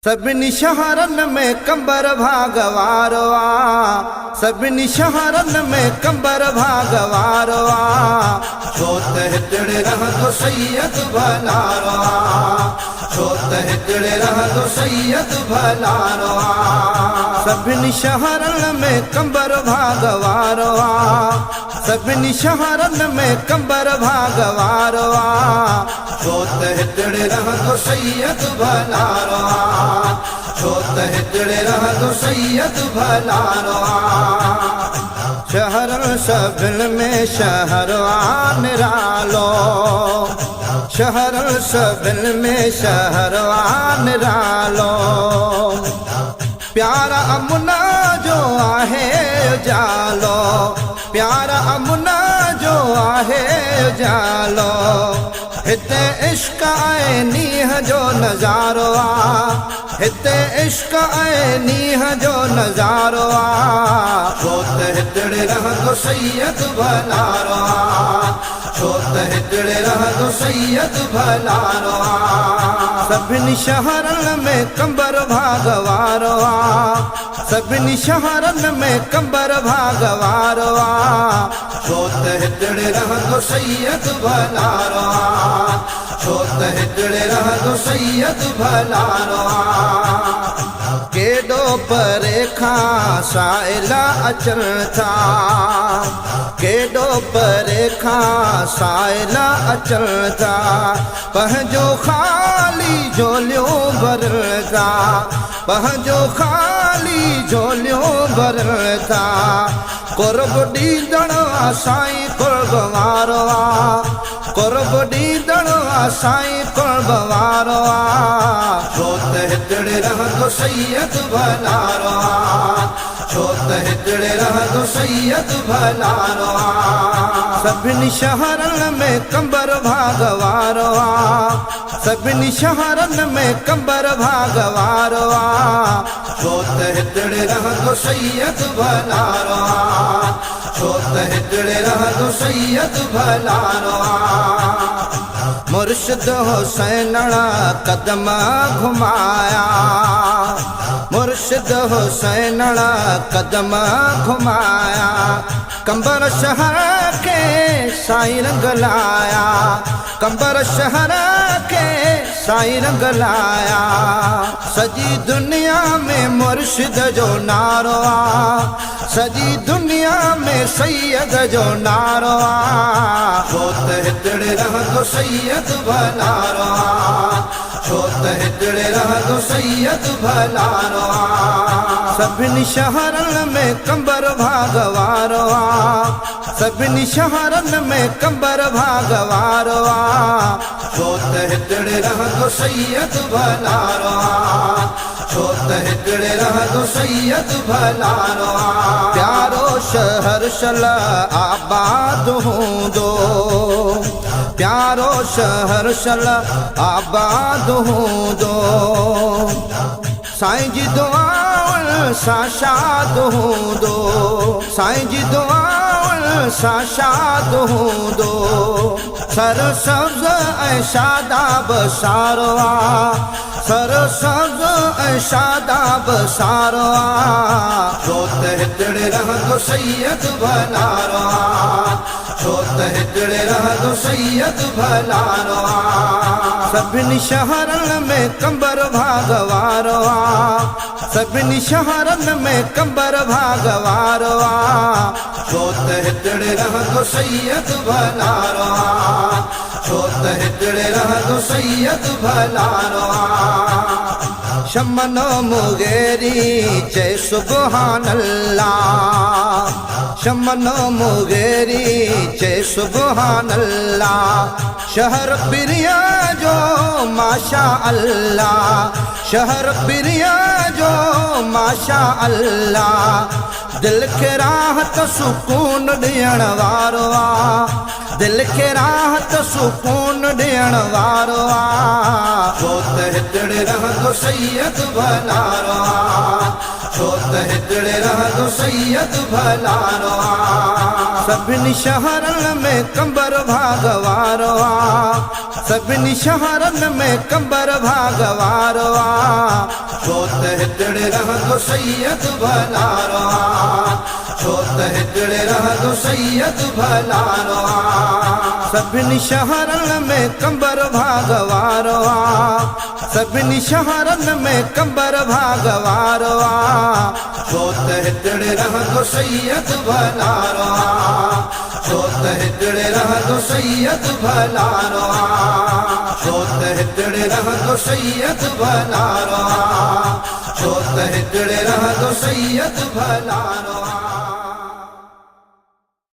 सभिनी शहरन में कंबर भागवारो आ, सभिनी शहरन में कंबर भागवारो आ। छो त हितड़े रहंदो सैयद भलारो आ, छो त हितड़े रहंदो सैयद भलारो आ। सभिनी शहरन में कंबर भागवारो आ, सभिनी शहरन में कंबर भागवारो आ। छो त हितड़े रहंदो सैयद भलारो आ, छो त हितड़े रहंदो सैयद भलारो आ। शहर सभिन में शहरवान निरालो, शहर सभिन में शहरवान निरालो। प्यारा अमुना जो आहे उजालो, प्यारा अमुना जो आहे उजालो। हिते इश्क ऐं नीह जो नज़ारो आ, हिते इश्क ऐं नीह जो नज़ारो आ। छो त हितड़े रहंदो सैयद भलारो आ, छो त हितड़े रहंदो सैयद भलारो आ। सभिनी शहरन में कंबर भागवारो आ, सभिनी शहरन में कंबर भागवारो आ। छो त हितड़े रहंदो सैयद भलारो आ, छो त हितड़े रहंदो सैयद भलारो आ। केॾो परे खां साइला अचनि था, केॾो परे खां साइला अचनि था। पंहिंजो ख़ाली झोलियूं भरनि था, पंहिंजो ख़ाली झोलियूं भरनि था। कुर्ब ॾींदड़ आ साईं कुर्ब वारो आ, कुर्ब ॾींदड़ आ साईं कुर्ब वारो आ। छो त हितड़े रहंदो सैयद भलारो आ, छो त हितड़े रहंदो सैयद भलारो आ। सभिनी शहरन में कंबर भागवारो आ, सभिनी शहरन में कंबर भागवारो आ। छो त हितड़े रहंदो सैयद भलारो आ, छो त हितड़े रहंदो सैयद भलारो आ। मुर्शिद हुसैनड़ा कदम घुमाया, मुर्शिद हुसैनड़ा कदम घुमाया। कंबर शहर के साईं रंग लाया, कंबर शहर के साईं रंग लाया। सजी दुनिया में मुर्शिद जो नारो आ, सजी दुनिया में सैयद जो नारो आ। छो त हितड़े रहंदो सैयद भलारो आ, छो त हितड़े रहंदो सैयद भलारो आ। सभिनी शहरन में कंबर भागवारो आ, सभिनी शहरन में कंबर भागवारो आ। छो त हितड़े रहंदो सैयद भलारो आ, छो त हितड़े रहंदो सैयद भलारो आ। प्यारो शहर शल आबाद हूंदो, प्यारो शहर शल आबाद हूंदो। साईं जी दुआउनि सां शाद हूंदो, साईं जी दुआउनि सां शाद हूंदो। सर सब्ज़ ऐं शादाब सारो आ, सर सब्ज़ ऐं शादाब सारो आ। छो त हितड़े रहंदो सैयद भलारो आ, छो त हितड़े रहंदो सैयद भलारो आ। सभिनी शहरन में कंबर भागवारो आ, सभिनी शहरन में कंबर भागवारो आ। छो त हितड़े रहंदो सैयद भलारो आ, छो त हितड़े रहंदो सैयद भलारो आ। शमनो मुगेरी चए सुबहान अल्लाह, शमनो मुगेरी चए सुबहान अल्लाह। शहर पिरिया जो माशा अल्लाह, शहर पिरिया जो माशा अल्लाह। दिल खे राहत सुकून ॾियण वारो आ, दिल खे राहत सुकून ॾियण वारो आ। छो त हितड़े रहंदो सैयद भलारो आ, छो त हितड़े रहंदो सैयद भलारो आ। सभिनी शहरन में कंबर भागवारो आ, सभिनी शहरन में कंबर भागवारो आ। छो त हिकिड़े रहंदो सैयद भलारो छो त हिकिड़े रहंदो सैयद भलारो सभिनी शहरनि में कंबर भागवारो सभिनी शहरनि में कंबर भागवारो छो त हिकिड़े रहंदो सैयद भलारो छो त हिकिड़े रहंदो सैयद भलारो छो त हिकिड़े रहंदो सैयद भलारो छो त हिकिड़े रहंदो सैयद भलारो।